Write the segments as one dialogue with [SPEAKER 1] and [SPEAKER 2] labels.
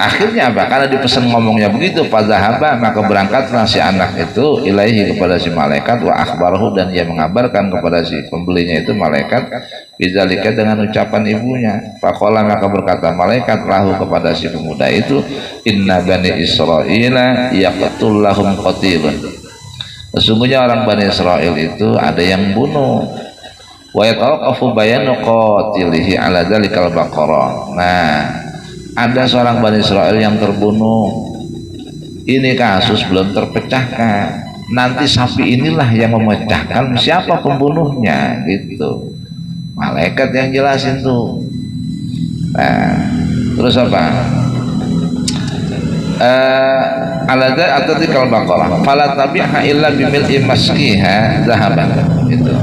[SPEAKER 1] Akhirnya apa? Karena dipesan ngomongnya begitu, fadzahaba, maka berangkatlah si anak itu ilaihi kepada si malaikat, wa akhbarahu, dan dia mengabarkan kepada si pembelinya itu malaikat bidzalika dengan ucapan ibunya. Faqala, maka berkata malaikat lahu kepada si pemuda itu, inna bani Israila yaqtul lahum qatilun. Sesungguhnya orang Bani Israel itu ada yang bunuh. Wa yatawaqafu bayanu qatilihi ala dzalikal baqarah. Nah, ada seorang Bani Israel yang terbunuh. Ini kasus belum terpecahkan. Nanti sapi inilah yang memecahkan siapa pembunuhnya, gitu. Malaikat yang jelasin tuh. Nah, terus apa? Alada atau dikal baqarah. Fala tabiha illa bimil'i maskiha zahaban. Gitu.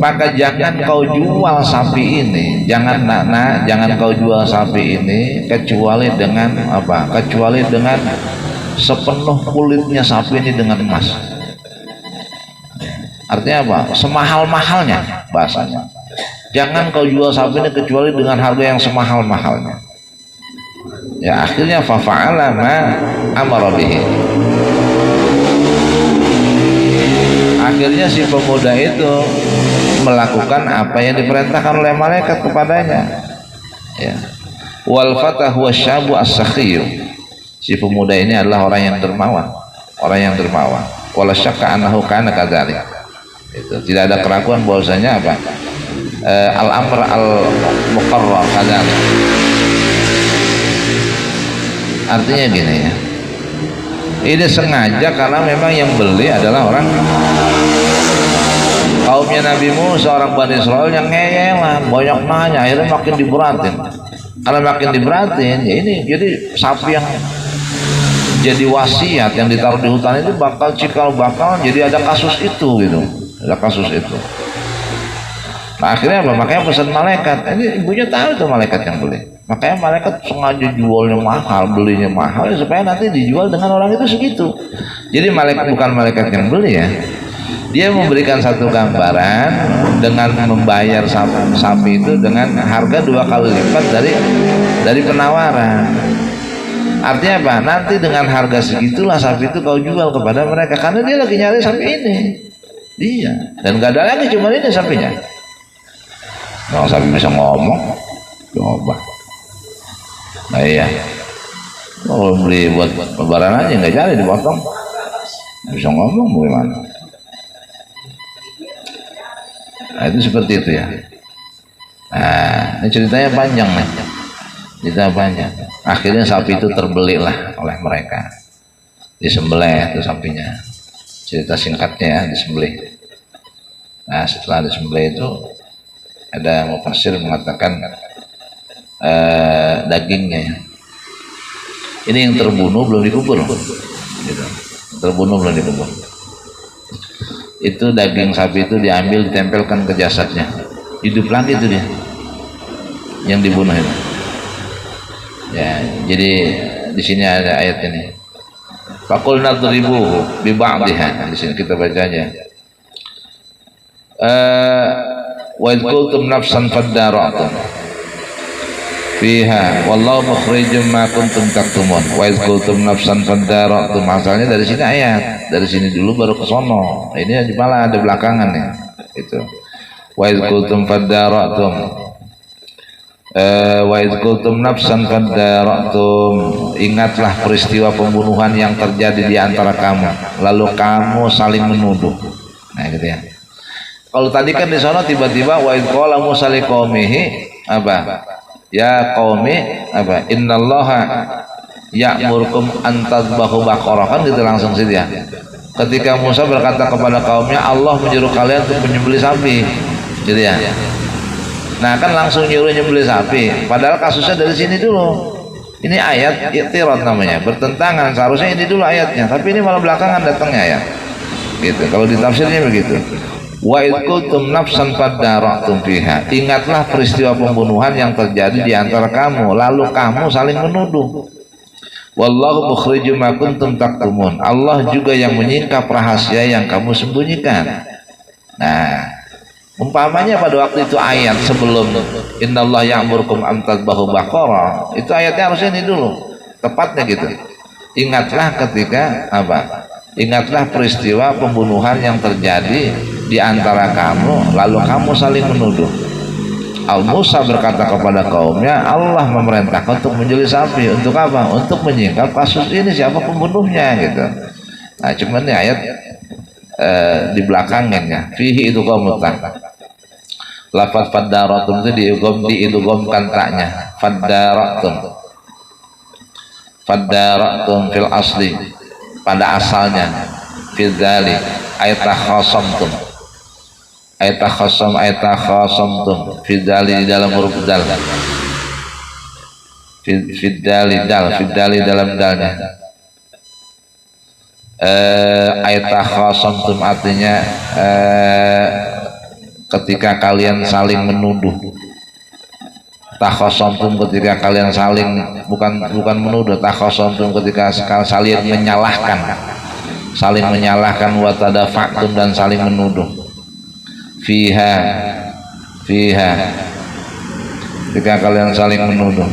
[SPEAKER 1] Maka jangan kau jual sapi ini, jangan kau jual sapi ini kecuali dengan apa? Kecuali dengan sepenuh kulitnya sapi ini dengan emas. Artinya apa? Semahal-mahalnya bahasanya. Jangan kau jual sapi ini kecuali dengan harga yang semahal-mahalnya. Ya, akhirnya fa'ala ma amara bihi. Akhirnya si pemuda itu melakukan apa yang diperintahkan oleh malaikat kepadanya. Ya. Wal fatahu wasyabu as-sakhiy. Si pemuda ini adalah orang yang dermawan, Wala syakka annahu kana kadzalik. Itu tidak ada keraguan bahwasanya apa? Al-amr al-muqarrar kadzalik. Artinya gini ya. Ini sengaja karena memang yang beli adalah orang kaumnya Nabi Musa, orang Bani Israel yang ngeyelan, banyak nanya, akhirnya makin diberatin. Karena makin diberatin, ya ini jadi sapi yang jadi wasiat yang ditaruh di hutan itu bakal cikal bakal jadi ada kasus itu gitu, ada kasus itu. Nah akhirnya apa? Makanya pesan malaikat. Ini ibunya tahu itu malaikat yang beli. Makanya malaikat sengaja jualnya mahal, belinya mahal ya, supaya nanti dijual dengan orang itu segitu. Jadi malaikat bukan malaikat yang beli ya. Dia memberikan satu gambaran dengan membayar sapi itu dengan harga 2 kali lipat dari penawaran. Artinya apa? Nanti dengan harga segitulah sapi itu kau jual kepada mereka karena dia lagi nyari sapi ini. Dia dan gak ada lagi cuma ini sapinya. Kalau sapi bisa ngomong, coba. Nah iya, kalau beli buat lebaran aja nggak jadi dipotong, bisa ngomong bagaimana? Nah itu seperti itu ya. Nah ini ceritanya panjang nih, cerita panjang. Akhirnya sapi itu terbelilah oleh mereka, disembelih itu sapinya. Cerita singkatnya ya, disembelih. Nah setelah disembelih itu ada mufassir mengatakan dagingnya ini yang terbunuh belum dikubur gitu. Terbunuh belum dikubur itu daging sapi itu diambil ditempelkan ke jasadnya, hidup lagi itu dia yang dibunuh itu ya. Jadi di sini ada ayat ini, faqul nadribuhu bi ba'dihha. Di sini kita bacanya wa idh qultum nafsan fadara'tum fiha wallahu mukhrijum ma kuntum taktumun. Wa idh qultum nafsan fadara'tum, asalnya dari sini ayat, dari sini dulu baru ke sono. Ini malah ada belakangan nih itu. Wa idh qultum fadara'tum wa idh qultum nafsan fadara'tum, ingatlah peristiwa pembunuhan yang terjadi di antara kamu lalu kamu saling menuduh. Nah gitu ya. Kalau tadi kan di sana tiba-tiba wa idh qala Musa liqaumihi apa? Ya qaumi apa? Innallaha ya'murukum an tadhbahu baqarah, kan gitu langsung sih ya. Ketika Musa berkata kepada kaumnya, Allah menyuruh kalian untuk menyembelih sapi. Gitu ya. Nah, kan langsung nyuruh nyembelih sapi. Padahal kasusnya dari sini dulu. Ini ayat i'tirad namanya, bertentangan. Seharusnya ini dulu ayatnya, tapi ini malah belakangan datangnya ya. Gitu. Kalau ditafsirnya begitu. Wa idh qultum nafsan fadara'tum fiha, ingatlah peristiwa pembunuhan yang terjadi di antara kamu lalu kamu saling menuduh. Wallahu mukhrijum ma kuntum taktumun, Allah juga yang menyingkap rahasia yang kamu sembunyikan. Nah, Umpamanya pada waktu itu ayat sebelum innallaha ya'murukum an tadbahu baqarah, itu ayatnya harusnya ini dulu. Tepatnya gitu. Ingatlah ketika apa? Ingatlah peristiwa pembunuhan yang terjadi di antara kamu, lalu kamu saling menuduh. Musa berkata kepada kaumnya, Allah memerintahkan untuk menjeli sapi. Untuk apa? Untuk menyingkap kasus ini, siapa pembunuhnya gitu. Nah, cuman ini ayat di belakangnya fihi itu qamutan. Lafaz faddaratum itu diidghamkan taknya. Faddaratum fil asli, pada asalnya fil dzali ayat takhasamtum. Ayat takhasamtum fil dzali di dalam huruf dzal. Fil dzali dalam dalnya. Ayat takhasamtum artinya ketika kalian saling menuduh. Takhasamtum ketika kalian saling bukan menuduh, takhasamtum ketika saling menyalahkan wa tadafa'tum dan saling menuduh. Fiha ketika kalian saling menuduh.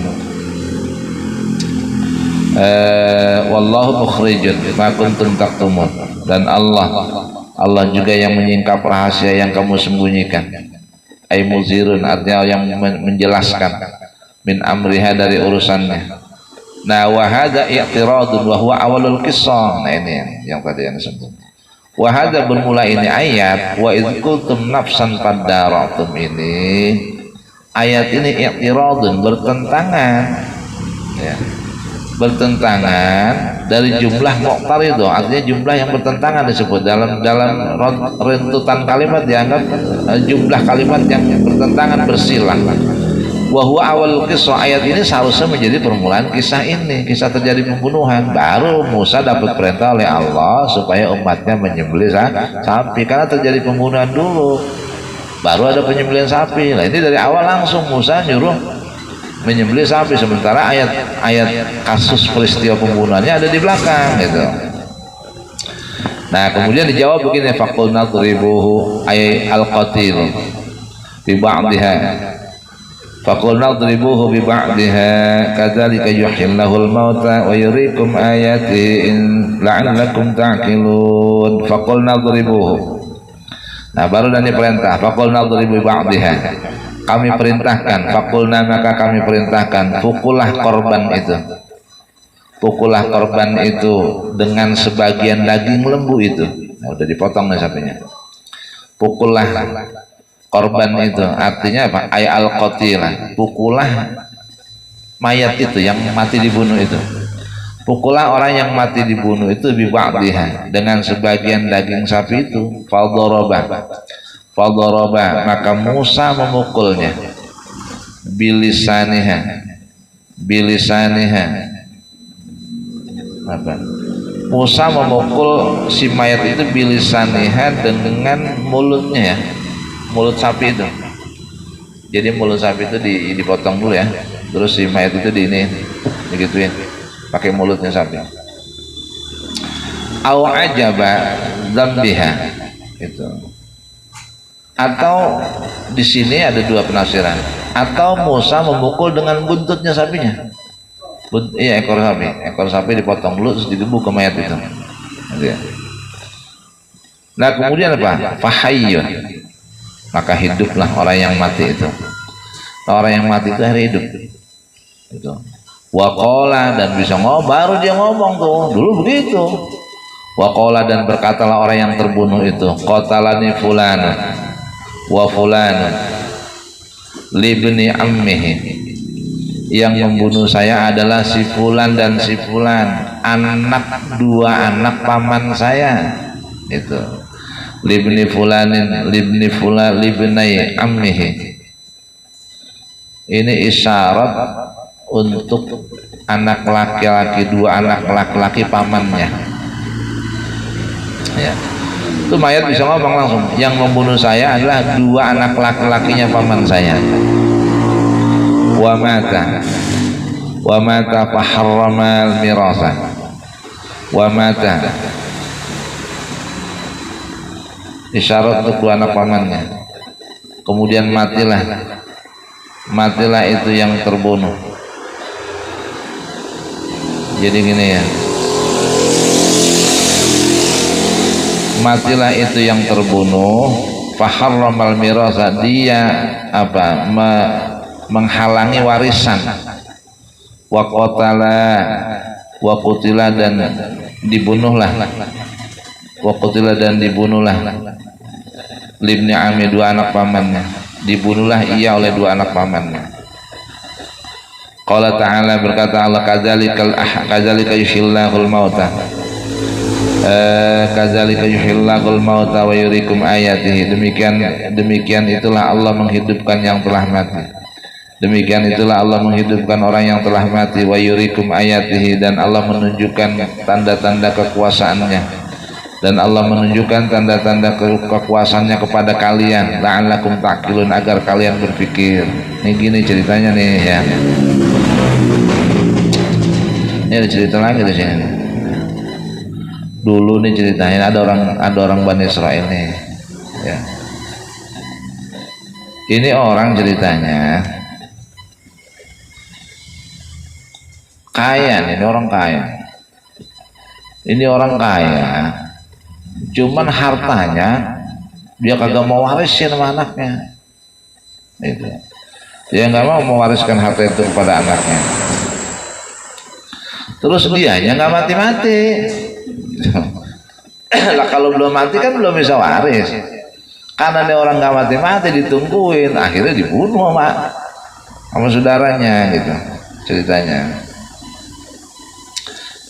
[SPEAKER 1] Wallahu mukhrijun ma kuntum taktumun, dan Allah juga yang menyingkap rahasia yang kamu sembunyikan. Ay muzirun artinya yang menjelaskan min amriha dari urusannya. Nah, wa hadza i'tiradun wa huwa awalul qissah. Nah, ini yang tadi yang disebut. Wa hadza bermula ini ayat wa idz kuntum nafsan faddaratum, ini ayat ini i'tiradun, bertentangan ya. Bertentangan dari jumlah muqtarid, artinya jumlah yang bertentangan disebut dalam rentutan kalimat, dianggap jumlah kalimat yang bertentangan bersilang. Wa huwa awal kisah, ayat ini seharusnya menjadi permulaan kisah ini, kisah terjadi pembunuhan. Baru Musa dapat perintah oleh Allah supaya umatnya menyembelih sapi, karena terjadi pembunuhan dulu baru ada penyembelihan sapi. Nah, ini dari awal langsung Musa nyuruh menyembelih sapi, sementara ayat kasus peristiwa pembunuhannya ada di belakang gitu. Nah, kemudian dijawab begini, faqulna dribuhu ay al-qatil bi ba'dihha, faqulna dribuhu bi ba'dihha kadzalika yuhyillahu al-mauta wa yuriikum ayatihi in la'allakum ta'qilun. Faqulna dribuhu. Nah, baru dan diperintah faqulna dribu bi ba'dihha, kami perintahkan, fakulna maka kami perintahkan, pukullah korban itu dengan sebagian daging lembu itu. Nah, udah dipotong nih sapinya. Pukullah korban itu, artinya apa? Ay al-qatilah, pukullah mayat itu yang mati dibunuh itu. Pukullah orang yang mati dibunuh itu bi ba'dihha, dengan sebagian daging sapi itu. Fadaraba, maka Musa memukulnya bilisaniha apa? Musa memukul si mayat itu bilisaniha dengan mulutnya ya, mulut sapi itu. Jadi mulut sapi itu dipotong dulu ya, terus si mayat itu digituin pakai mulutnya sapi. Au ajaba dzambiha itu. Atau di sini ada dua penafsiran. Atau Musa memukul dengan buntutnya sapinya. Iya, ekor sapi dipotong dulu terus digebuk ke mayat itu. Nah, kemudian apa? Fahayyun, maka hiduplah orang yang mati itu. Orang yang mati itu hari hidup. Itu. Waqala, dan bisa ngomong, baru dia ngomong tuh. Dulu begitu. Waqala, dan berkatalah orang yang terbunuh itu, qatalani fulan wa fulan libni ammihi, yang membunuh saya adalah si fulan dan si fulan, dua anak paman saya itu. Libni fulanin libni fulan libni ammihi, ini isyarat untuk anak laki-laki, dua anak laki-laki pamannya ya. Itu mayat bisa ngomong langsung, yang membunuh saya adalah dua anak laki-lakinya paman saya. Wa mata faharramal mirasa, wa mata isyarat untuk dua anak pamannya. kemudian matilah itu yang terbunuh. Jadi gini ya, matilah itu yang terbunuh, faharramal mirasa, dia menghalangi warisan, wa qutila dan dibunuhlah, libni ami, dua anak pamannya, dibunuhlah ia oleh dua anak pamannya. Qala ta'ala, berkata Allah, kadzalika yuhyillahul mauta, kadzalika yuhyillahul mauta wa yuriikum ayatihi, demikian itulah Allah menghidupkan yang telah mati, demikian itulah Allah menghidupkan orang yang telah mati, wa yuriikum ayatihi, dan Allah menunjukkan tanda-tanda kekuasaannya, dan Allah menunjukkan tanda-tanda kekuasaannya kepada kalian, la'allakum ta'qilun, agar kalian berpikir. Ini gini ceritanya nih ya. Ini ada cerita lagi di sini. Dulu nih ceritanya ada orang Bani Israel nih. Ya. Ini orang ceritanya kaya nih, ini orang kaya. Ini orang kaya. Cuman hartanya dia kagak mau warisin sama anaknya. Itu. Dia nggak mau mewariskan harta itu kepada anaknya. Terus dianya nggak mati-mati. Lah kalau belum mati kan belum bisa waris. Karena dia orang nggak mati-mati, ditungguin, akhirnya dibunuh sama saudaranya gitu ceritanya.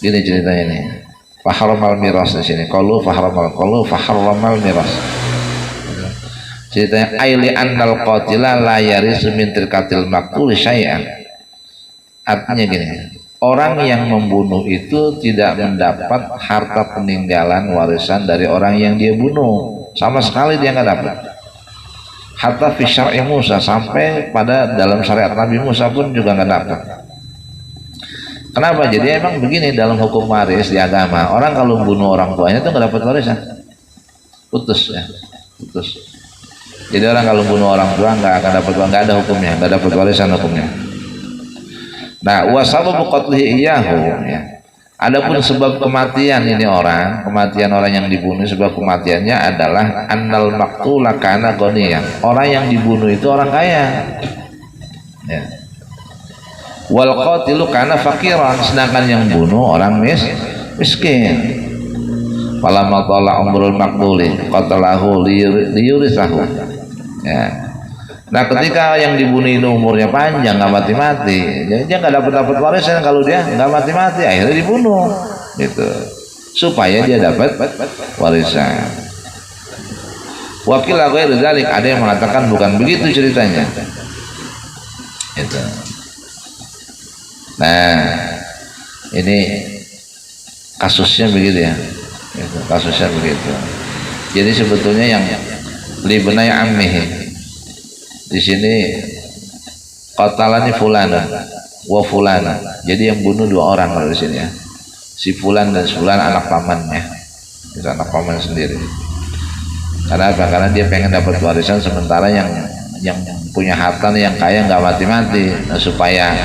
[SPEAKER 1] Gini ceritanya nih. Faharamal miras di sini. Qalu faharamal miras. Ceritanya aili annal qatila la yarisu min tilkatil maqtul syai'an. Artinya gini, orang yang membunuh itu tidak mendapat harta peninggalan warisan dari orang yang dia bunuh, sama sekali dia nggak dapat. Hatta fi syar'i Musa, sampai pada dalam syariat Nabi Musa pun juga nggak dapat. Kenapa? Jadi emang begini dalam hukum waris di agama, orang kalau membunuh orang tuanya itu nggak dapat warisan, putus ya, putus. Jadi orang kalau bunuh orang tua nggak akan dapat, nggak ada hukumnya, nggak dapat warisan hukumnya. Nah, wasababu qatlihi iyyahu ya. Adapun sebab kematian ini kematian orang yang dibunuh, sebab kematiannya adalah annal maqtula kana ghaniyan. Orang yang dibunuh itu orang kaya. Ya. Wal qatilu kana faqiran, sedangkan yang bunuh orang miskin. Falamma tala umrul maqtuli qatalahu liyurisahu. Ya. Nah, ketika yang dibunuh itu umurnya panjang, nggak mati-mati, jadi dia nggak dapat warisan. Kalau dia nggak mati-mati, akhirnya dibunuh, gitu, supaya dia dapat warisan. Wakil agak dzalik, ada yang mengatakan bukan begitu ceritanya. Gitu. Nah, ini kasusnya begitu ya, gitu, kasusnya begitu. Jadi sebetulnya yang libnai ammihi di sini qatalani fulana wa fulana. Jadi yang bunuh dua orang kalau di sini ya. Si fulan dan fulan anak pamannya. Itu anak paman sendiri. Karena apa? Karena dia pengen dapat warisan, sementara yang punya harta yang kaya nggak mati-mati. Nah, supaya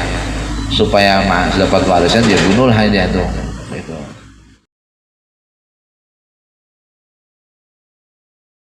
[SPEAKER 1] dapat warisan dia bunuh lah dia tuh.